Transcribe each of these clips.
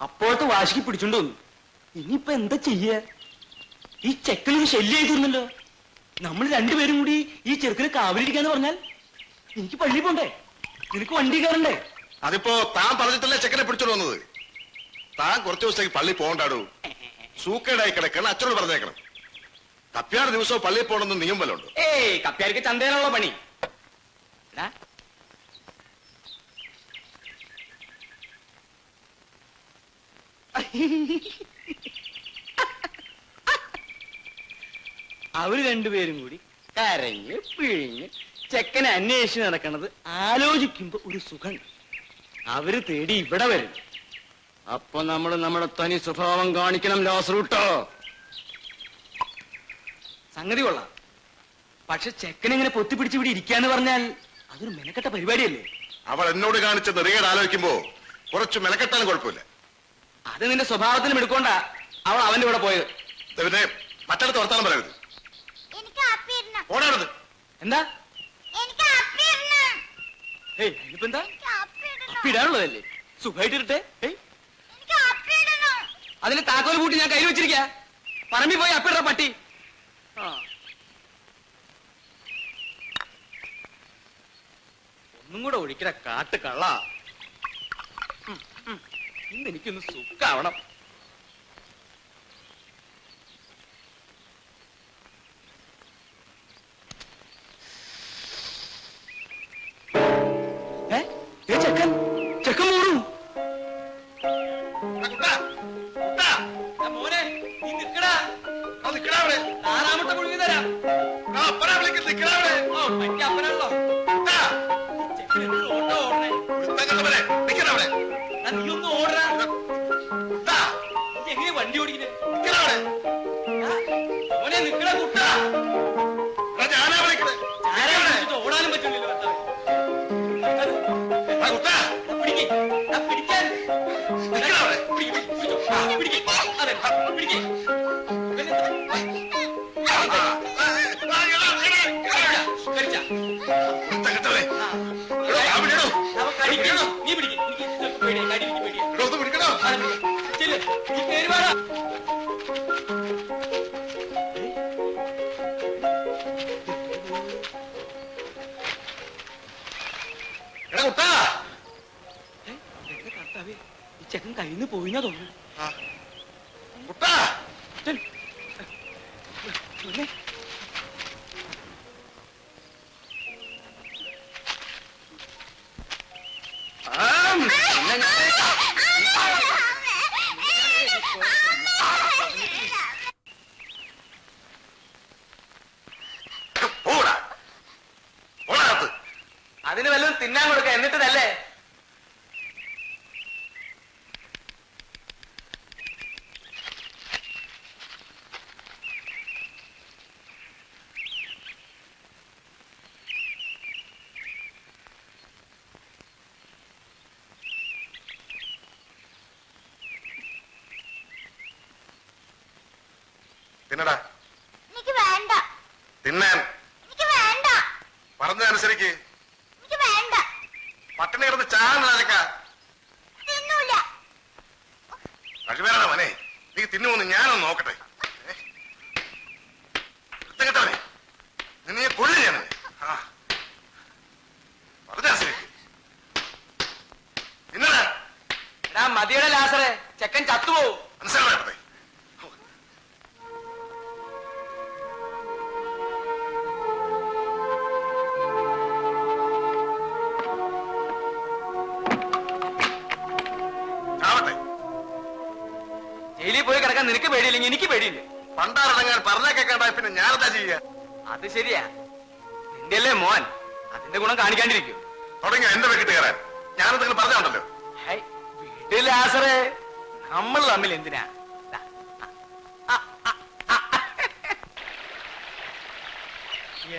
അപ്പോഴത്തെ വാശിക്ക് പിടിച്ചോണ്ട് വന്നു. ഇനിയിപ്പൊ എന്താ ചെയ്യ? ഈ ചെക്കനൊരു ശല്യമായി തീർന്നല്ലോ. നമ്മൾ രണ്ടുപേരും കൂടി ഈ ചെറുക്കിനെ കാവലിരിക്കാന്ന് പറഞ്ഞാൽ എനിക്ക് പള്ളി പോണ്ടേ? നിനക്ക് വണ്ടി കയറണ്ടേ? അതിപ്പോ താൻ പറഞ്ഞിട്ടല്ലേ ചെക്കനെ പിടിച്ചോണ്ട് വന്നത്. താൻ കുറച്ചു ദിവസത്തേക്ക് പള്ളി പോകണ്ടാടൂ. സൂക്കേടായി കിടക്കണം, അച്ഛനോട് പറഞ്ഞേക്കണം. കപ്പ്യാട് ദിവസവും പള്ളിയിൽ പോകണമെന്ന് നിയമം വല്ല ഉണ്ട്? ഏയ്, കപ്പ്യാർക്ക് ചന്തയിലുള്ള പണി. അവര് രണ്ടുപേരും കൂടി കരഞ്ഞ് പിഴിഞ്ഞ് ചെക്കനെ അന്വേഷിച്ച് നടക്കണത് ആലോചിക്കുമ്പോ ഒരു സുഖം. അവര് തേടി ഇവിടെ വരും. അപ്പൊ നമ്മൾ നമ്മുടെ തനി സ്വഭാവം കാണിക്കണം ലാസ്റൂട്ടോ. സംഗതി കൊള്ളാം. പക്ഷെ ചെക്കനെങ്ങനെ പൊത്തിപ്പിടിച്ച് ഇവിടെ ഇരിക്കാന്ന് പറഞ്ഞാൽ അതൊരു മെനക്കെട്ട പരിപാടിയല്ലേ? അവൾ എന്നോട് കാണിച്ച നെറികേട് ആലോചിക്കുമ്പോ കുറച്ച് മെനക്കെട്ടാലും കുഴപ്പമില്ല. അത് നിന്റെ സ്വഭാവത്തിനും എടുക്കൊണ്ടാ അവൾ അവന്റെ കൂടെ പോയത്. പിന്നെ മറ്റടുത്ത് വർത്താനം പറയരുത്. ഓടാറുത്. എന്താ? ഏയ്, ഇനിയിപ്പോ എന്താ? അപ്പിടാനുള്ളതല്ലേ? സുഖമായിട്ടിട്ടെ. അതിന് താക്കോൽ കൂട്ടി ഞാൻ കയ്യിൽ വെച്ചിരിക്ക. പറമ്പിൽ പോയി അപ്പിട പട്ടി. ഒന്നും കൂടെ ഒഴിക്കട കാട്ട് കള്ള. ഇന്ന് എനിക്കൊന്ന് സുഖാവണം. ചെക്കൻ ചെക്കൻ പോണു. മോനെ, നീ നിക്കടാ. താറാമുട്ട പുഴുങ്ങി തരാം. അപ്പനാണല്ലോ. ഓട്ടോ ഓടണേ. നീ ഒന്ന് ഓടറാ. നീ എങ്ങനെ വണ്ടി ഓടിക്കുന്നേ? മോനെ നിക്കടാ കുട്ടാ. ഓടാനും പറ്റില്ലല്ലോ. പിടിക്കാൻ നീ പിടിക്കണോ? ഈ ചെക്കൻ കയ്യിൽ പോയിന്നാ തോന്നുന്നു. അതിന് വല്ലതും തിന്നാൻ കൊടുക്ക. എന്നിട്ടല്ലേ തിന്നടാ. തിന്നാൻ പറഞ്ഞതനുസരിക്ക്. പട്ടിണി കിടന്ന് ചാനക്ക കഴിവേറാ മോനെ. നീ തിന്നുമെന്ന് ഞാനൊന്ന് നോക്കട്ടെ. കേട്ടവനെ നിന്നെ കൊള്ളു ഞാൻ. പറഞ്ഞനുസരിക്ക് തിന്നടാ. മതിയുടെ ലാസറെ, ചെക്കൻ ചത്തുപോകും. മനസ്സിലാക്കട്ടെ. ജയിലിൽ പോയി കിടക്കാൻ നിനക്ക് പേടിയില്ലെങ്കിൽ എനിക്ക് പേടിയില്ല. പണ്ടാറടങ്ങാൻ പറഞ്ഞ കേൾക്കണ്ട. പിന്നെ ഞാനെന്താ ചെയ്യാ? അത് ശരിയാ, നിന്റെ അല്ലേ മോൻ. അതിന്റെ ഗുണം കാണിക്കാണ്ടിരിക്കും. തുടങ്ങിയ എന്റെ വെക്കിട്ട് കയറാൻ ഞാനെന്തെങ്കിലും പറഞ്ഞുണ്ടല്ലോ. വീട്ടിലാസറേ, നമ്മൾ തമ്മിൽ എന്തിനാ?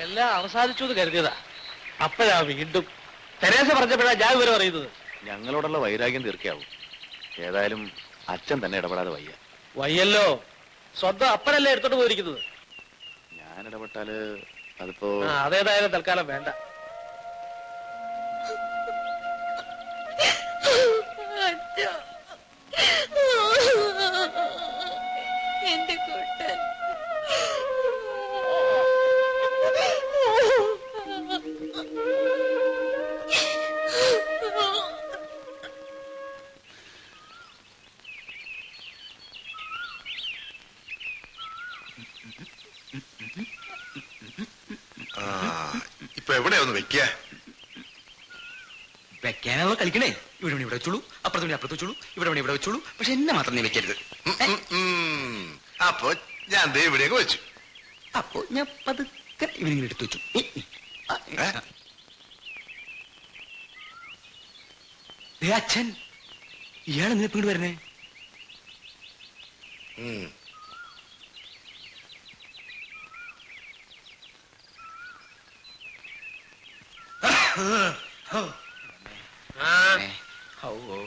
എല്ലാം അവസാനിച്ചു എന്ന് കരുതിയതാ. അപ്പോഴാ വീണ്ടും തെരേസ പറഞ്ഞപ്പോഴാ ഞാൻ ഇവരെ പറയുന്നത്. ഞങ്ങളോടുള്ള വൈരാഗ്യം തീർക്കാവും. ഏതായാലും അച്ഛൻ തന്നെ ഇടപെടാതെ വയ്യ. വയ്യല്ലോ, സ്വന്തം അപ്പനല്ലേ എടുത്തോട്ട് പോയിരിക്കുന്നത്. ഞാൻ ഇടപെട്ടാല് അതിപ്പോ അതേതായാലും തൽക്കാലം വേണ്ട. അച്ഛാ ഇപ്പൊ എവിടെയാ ഒന്ന് വെക്കുക? വെക്കാനുള്ള കളിക്കണേ. ഇവിടെ ഇവിടെ വെച്ചോളൂ, അപ്പുറത്ത് അപ്പുറത്ത് വെച്ചോളൂ, ഇവിടെ വെച്ചോളൂ. പക്ഷെ എന്നെ മാത്രം നീ വെക്കരുത്. അപ്പൊ ഞാൻ ദേ ഇവിടെയൊക്കെ വെച്ചു. അപ്പോ ഞാൻ പതുക്കെ ഇവനിങ്ങനെ എടുത്തു വെച്ചു. അച്ഛൻ ഇയാൾ എന്തിനാ ഇങ്ങോട്ട് വരുന്നേ?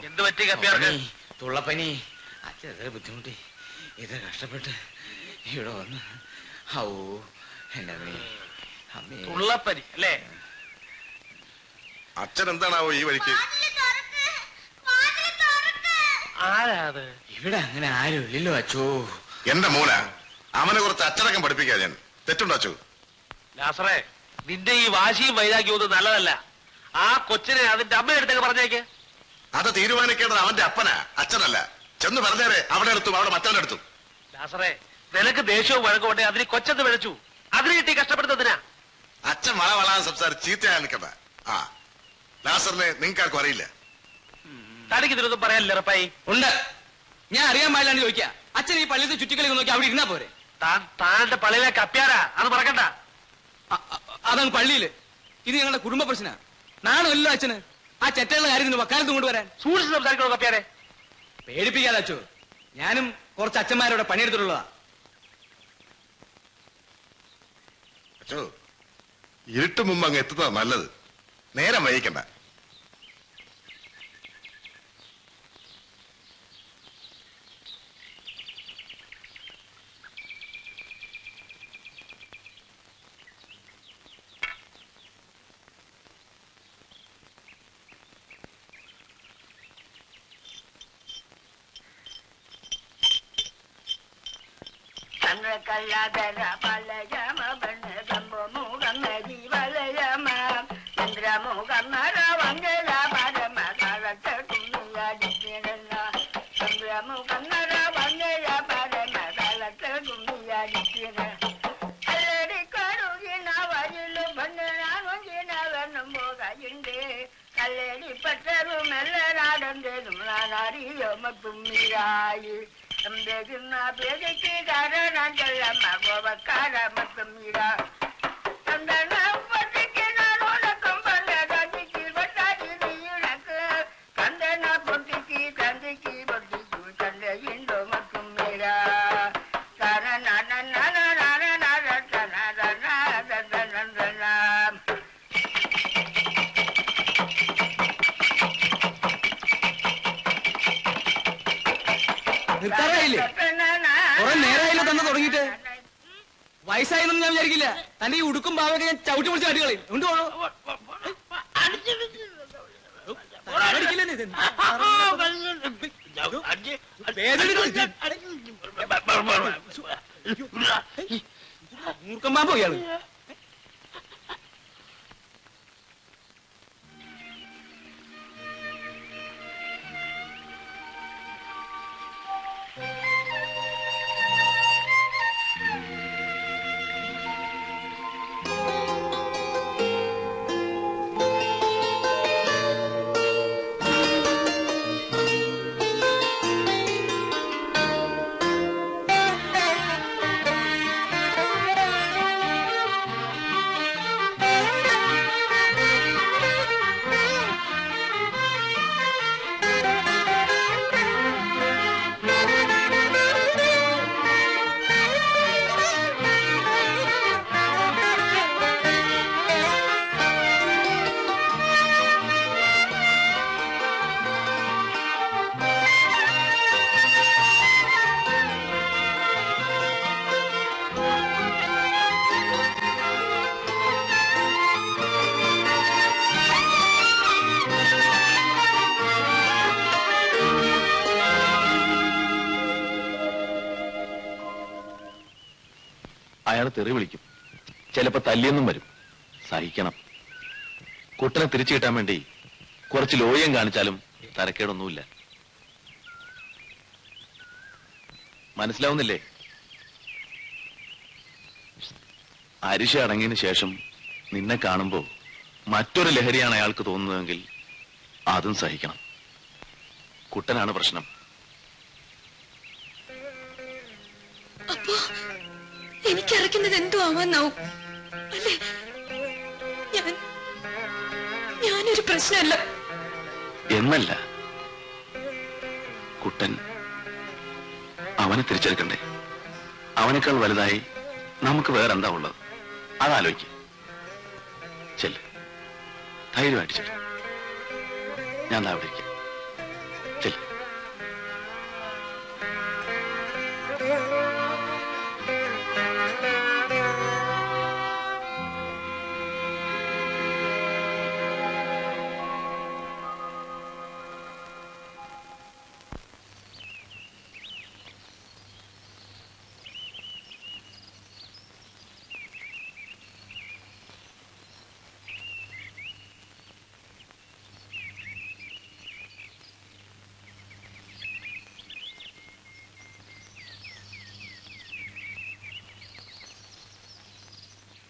എന്ത് പറ്റി കപ്പിയാർക്ക്? തുള്ളപ്പനി. അച്ഛൻ എത്ര ബുദ്ധിമുട്ടി, എത്ര കഷ്ടപ്പെട്ട് ഇവിടെ വന്ന്. ഔ എന്റെ അമ്മേ. തുള്ളപ്പനി അല്ലേ? അച്ഛൻ എന്താണാവോ ഈ വഴിക്ക്? ആരാത്? ഇവിടെ അങ്ങനെ ആരും ഇല്ലല്ലോ അച്ചോ. എന്റെ മോന, അവനെ കുറച്ച് അച്ചടക്കം പഠിപ്പിക്കാ ഞാൻ. തെറ്റുണ്ടോ അച്ചു? ലാസറേ, നിന്റെ ഈ വാശിയും വൈരാഗ്യവും ഒന്നും നല്ലതല്ല. ആ കൊച്ചിനെ അതിന്റെ അമ്മയെടുത്തൊക്കെ പറഞ്ഞേക്ക്. അത് തീരുമാനിക്കേണ്ടത് അവന്റെ അപ്പനാ, അച്ഛനല്ല. ചെന്ന് പറഞ്ഞേരെ, അവിടെ എടുത്തു, അവിടെ മറ്റവനെടുത്തു. ലാസറേ, നിനക്ക് ദേഷ്യവും വഴക്കോട്ടെ, അതിന് കൊച്ചെന്ന് വിളിച്ചു. അതിന് കിട്ടി കഷ്ടപ്പെടുന്നതിനാ. അച്ഛൻ വളാൻ സംസാരിച്ച് ചീത്തയാ നിൽക്കണ്ട. ആ ലാസറിനെ നിങ്ങൾക്കാർക്കും അറിയില്ല. തനിക്ക് ഇതിനൊന്നും പറയാനില്ല റപ്പായി. ഉണ്ട്. ഞാൻ അറിയാൻ പാടില്ലാണ്ട് ചോദിക്കാ. അച്ഛൻ ഈ പള്ളിയിൽ ചുറ്റിക്കളി നോക്കി അവിടെ ഇരുന്നാ പോരെ? താന്റെ പള്ളിയിലെ കപ്പ്യാരാ, അത് മറക്കണ്ട. അതങ്ങ് പള്ളിയില്. ഇത് ഞങ്ങളുടെ കുടുംബ പ്രശ്ന. നാണല്ലോ അച്ഛന് ആ ചെറ്റകളുടെ കാര്യത്തിന് വക്കാലത്ത് കൊണ്ടുവരാൻ. സൂക്ഷിച്ച് സംസാരിക്കണോ കപ്പ്യാരെ? പേടിപ്പിക്കാതെ അച്ഛോ. ഞാനും കുറച്ച് അച്ഛന്മാരോടെ പണിയെടുത്തിട്ടുള്ളതാ. അച്ചോ, ഇരുട്ട് മുമ്പ് അങ്ങ് എത്തുന്നതാ നല്ലത്. നേരം വൈകിക്കണ്ട. ചന്ദ്രകല്ലാതര പലയമ ബന്ധമുഖം ജീവലയമ ചന്ദ്രമുഖം നരവങ്കല പരമ കാലത്തുണിയടിപ്പിടല്ല ചന്ദ്രമുഖം നരവങ്കല പരമ കാലത്തുണിയടിപ്പിട അല്ലടി കരുകിന വരിലു പണ്ടനാകും പോകയുണ്ട് കല്ലടി പറ്ററും എല്ലാരാടന്തേരും നാനറിയോ മത്തുമ്മിരായി ുന്ന പേരയ്ക്ക് കാരണം ചെല്ലമ്മ ഗോപക്കാര മത്തുമ്മിര ചന്ദനപ്പൊട്ടിക്കും പണ്ടതിക്ക് പൊട്ടാതി നീണക്ക് കണ്ടന പൊട്ടിക്ക് തന്തിക്ക് പൊട്ടിക്കു ചണ്ടയുണ്ടോ മത്തുമ്മിര നിർത്താറായില്ലേ? കുറെ നേരമായില്ലോ തന്നെ തുടങ്ങിയിട്ട്. വയസ്സായെന്നൊന്നും ഞാൻ വിചാരിക്കില്ല. തന്റെ ഈ ഉടുക്കും ഭാവൊക്കെ ഞാൻ ചവിട്ടി പിടിച്ച് കാട്ടുകളെ ഉണ്ടോളൂ. മൂർക്കം പാമ്പോ ഇയാള്. അയാൾ തെറി വിളിക്കും, ചിലപ്പോ തല്ലിയെന്നും വരും. സഹിക്കണം. കുട്ടനെ തിരിച്ചു കിട്ടാൻ വേണ്ടി കുറച്ച് ലോയം കാണിച്ചാലും തരക്കേടൊന്നുമില്ല. മനസ്സിലാവുന്നില്ലേ? അരിശ അടങ്ങിയതിന് ശേഷം നിന്നെ കാണുമ്പോ മറ്റൊരു ലഹരിയാണ് അയാൾക്ക് തോന്നുന്നതെങ്കിൽ അതും സഹിക്കണം. കുട്ടനാണ് പ്രശ്നം. അപ്പോ എനിക്കറിക്കുന്നത് എന്തോ ആവാന്നാവും അല്ലേ? ഞാനൊരു പ്രശ്നമല്ല എന്നല്ല, കുട്ടൻ അവനെ തിരിച്ചെടുക്കണ്ടേ? അവനേക്കാൾ വലുതായി നമുക്ക് വേറെന്താ ഉള്ളത്? അതാലോചിക്ക്. ചെല്ല്, ധൈര്യമായിട്ട് ചെല്ല്. ഞാൻ ദാ അവിടെ ഇരിക്കാം. ചെല്ല്.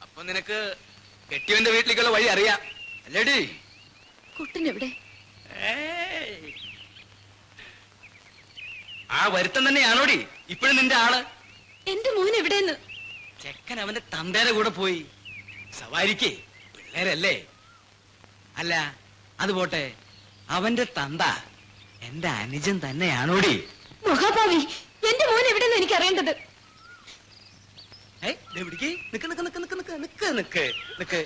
അപ്പൊ നിനക്ക് കെട്ടിയവന്റെ വീട്ടിലേക്കുള്ള വഴി അറിയാം അല്ലേടി? കുട്ടൻ എവിടെ? ആ വരുത്തം തന്നെയാണോടി ഇപ്പോഴും നിന്റെ ആള്? എന്റെ മോൻ എവിടെന്ന്? ചെക്കൻ അവന്റെ തന്തേരെ കൂടെ പോയി സവാരിക്ക്. പിള്ളേരല്ലേ? അല്ല അത് പോട്ടെ, അവന്റെ തന്ത എന്റെ അനുജൻ തന്നെയാണോടി? മഹാഭാവി, എന്റെ മോൻ എവിടെന്ന് എനിക്ക് അറിയേണ്ടത്. നിക്ക് നിക്ക് നിക്ക് നിക്ക് നിക്ക് നിക്ക് നിക്ക് നിക്ക്.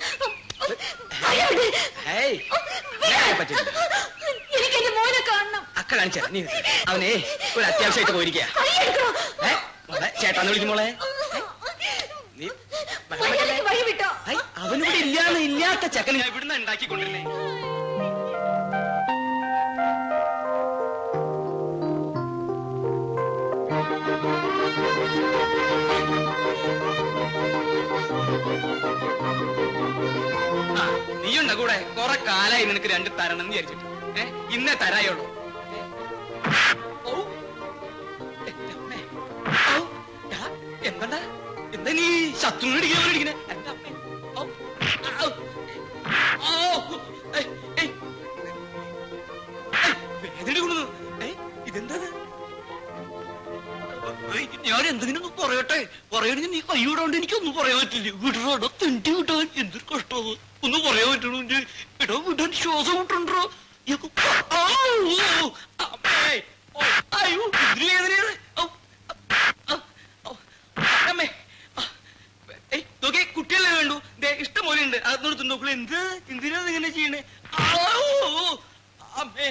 എനിക്ക് എന്റെ മോനെ കാണണം. അക്ക കാണിച്ച നീ അവനെ ഒരു അത്യാവശ്യമായിട്ട് പോയിരിക്കുക. ചേട്ടാന്ന് വിളിക്കുമ്പോളെ വഴി വിട്ടോ. അവനിവിടെ ഇല്ലാത്ത ചക്കന് ഞാൻ ഇവിടുന്ന് ഉണ്ടാക്കിക്കൊണ്ടിരുന്നേ. നീയുണ്ട കൂടെ കുറെ കാലായി നിനക്ക് രണ്ട് തരണം എന്ന് വിചാരിച്ചിട്ട്. ഇന്നേ തരായുള്ളൂ. എന്താ എന്താ നീ ശത്രുവിനെ വേദന കൊണ്ടു. ഇതെന്താ? ഞാൻ എന്തെങ്കിലും പറയട്ടെ? പറയണെങ്കിൽ നീ കൈവിടാണ്ട് എനിക്കൊന്നും പറയാൻ പറ്റില്ല. വിടറോ തെണ്ടി വിട്ടാൻ എന്തൊരു കഷ്ടമാണ്. ഒന്നും പറയാൻ പറ്റണോ? ഇടോ വിടാൻ ശ്വാസം വിട്ടുണ്ടോ? കുട്ടിയല്ലേ വേണ്ടു? ഇഷ്ടം പോലെ ഉണ്ട്. അതൊന്നും നോക്കുള്ളൂ. എന്തിനാ ഇങ്ങനെ ചെയ്യണേ? അമ്മേ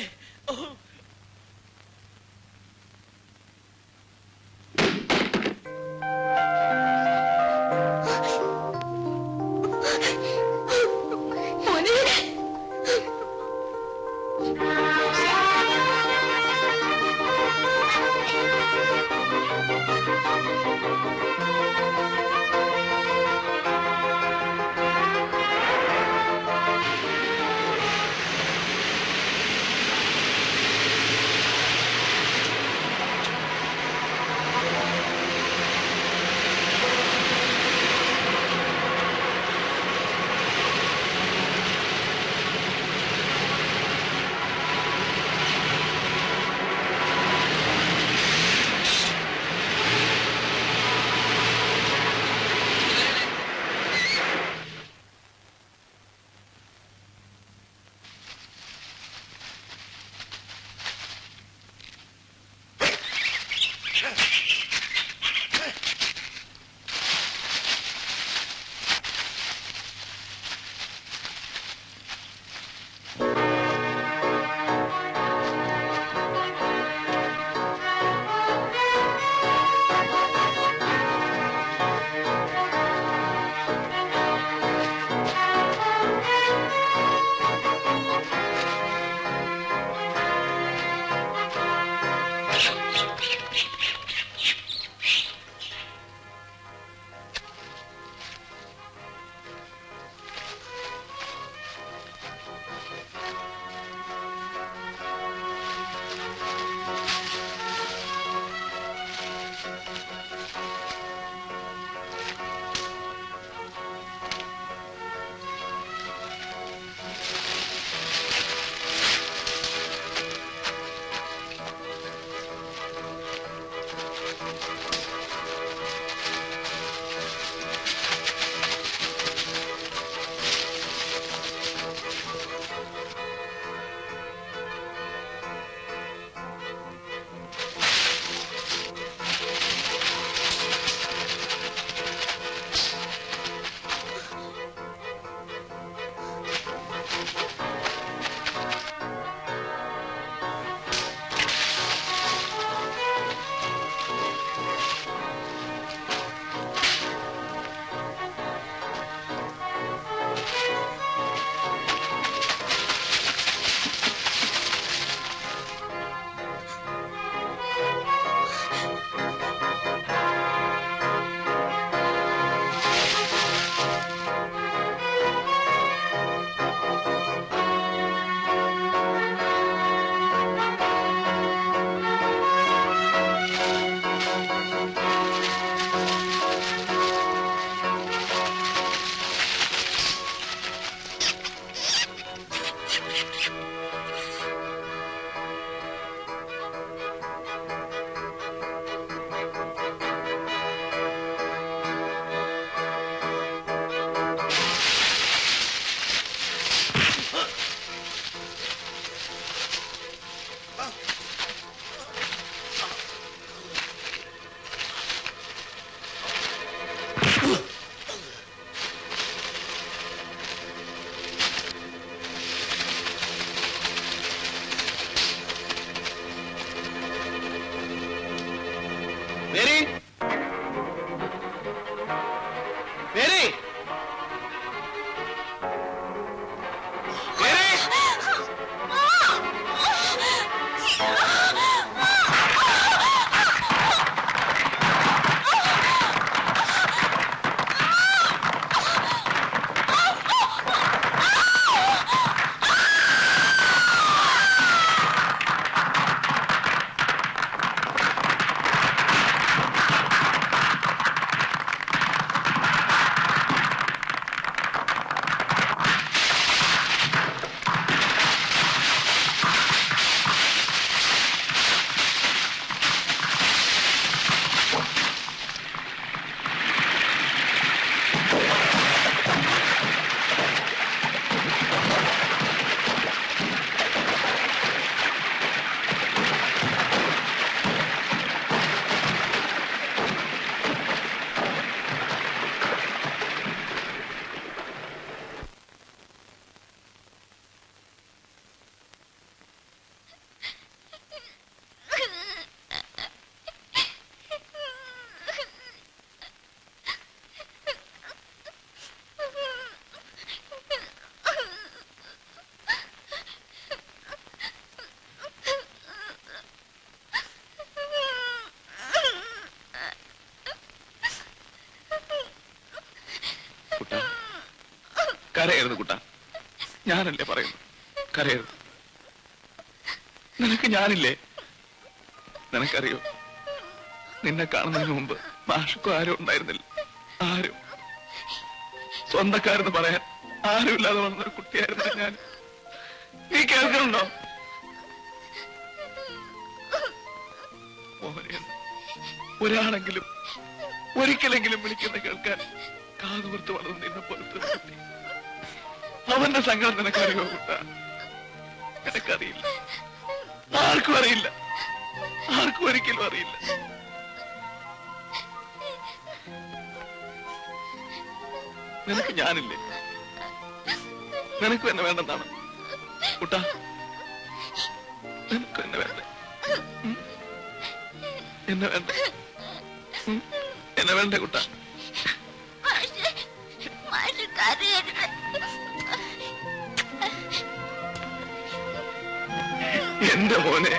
കരയരുത് കുട്ട, ഞാനല്ലേ പറയുന്നു, കരയരുത്. നിനക്ക് ഞാനില്ലേ? നിനക്കറിയോ, നിന്നെ കാണുന്നതിന് മുമ്പ് മാഷുക്കും ആരും ഉണ്ടായിരുന്നില്ല. ആരും, സ്വന്തക്കാരെന്ന് പറയാൻ ആരുമില്ലാതെ വളർന്നൊരു കുട്ടിയായിരുന്നു ഞാൻ. നീ കേൾക്കണുണ്ടോ? മോഹനെ ഒരാളെങ്കിലും ഒരിക്കലെങ്കിലും വിളിക്കുന്ന കേൾക്കാൻ കാതുപുറത്ത് വളർന്നു നിന്നെ പോലത്തെ ഒരു കുട്ടി. അവന്റെ സങ്കടം നിനക്കറിയോ കുട്ട? നിനക്കറിയില്ല, ആർക്കും അറിയില്ല, ആർക്കും ഒരിക്കലും അറിയില്ല. നിനക്ക് ഞാനില്ലേ? നിനക്കും എന്നെ വേണ്ടെന്നാണ് കുട്ട? നിനക്കും എന്നെ വേണ്ട? എന്നെ വേണ്ട? എന്നെ വേണ്ട കുട്ട? എന്റെ മോനെ